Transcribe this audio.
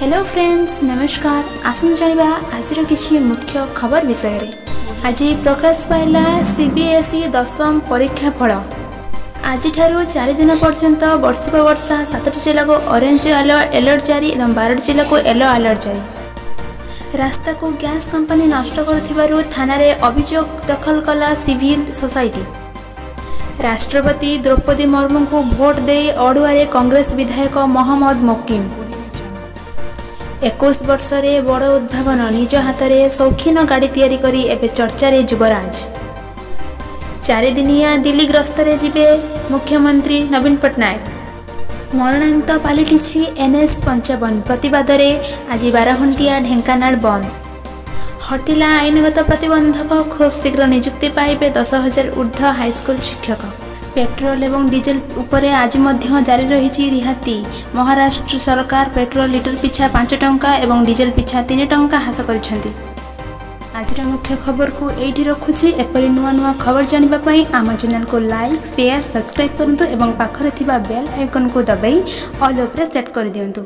Hello friends नमस्कार आसन जानिबा आज किसी मुख्य खबर विषय रे। आज प्रकाश पाइला सीबीएसई दशम परीक्षा फल। आज 4 दिन पर्यंत वर्षिक वर्षा 7 जिला को ऑरेंज अलर्ट जारी और 12 जिला को येलो अलर्ट जारी। रास्ता को गैस कंपनी नष्ट कर थाना रे अभियोग दखल कला सिविल सोसाइटी। राष्ट्रपति द्रौपदी मुर्मू को भोट दे अड़ुआ कांग्रेस विधायक मोहम्मद मोकिम। 21 वर्ष रे बड़ उद्भावन निज हाथ में शौखीन गाड़ी तैयारी करी एबे चर्चा रे युवराज। 4 दिनिया दिल्ली गस्त रे जिबे मुख्यमंत्री नवीन पट्टनायक। मरणांत पलटि एनएच 55 प्रतिवाद रे आज 12 घंटिया ढेंकानाल बंद। हटिला आईनगत प्रतिबंधक खूब शीघ्र नियुक्ति पाइबे 10,000 ऊर्ध्व हाईस्कूल शिक्षक। पेट्रोल एवं डीजेल उपरे आज मध्य जारी रही रिहाती। महाराष्ट्र सरकार पेट्रोल लिटर पिछा 5 टंका एवं डीजेल पिछा 3 टंका ह्रास कर। आज मुख्य खबर को यही रखुची। एपरी नुआ नुआ खबर जानापी आम चैनल को लाइक शेयर सब्सक्राइब करूँ और पाखरे थिबा बेल आइकन को दबाई ऑल उपरे सेट कर दियंतु।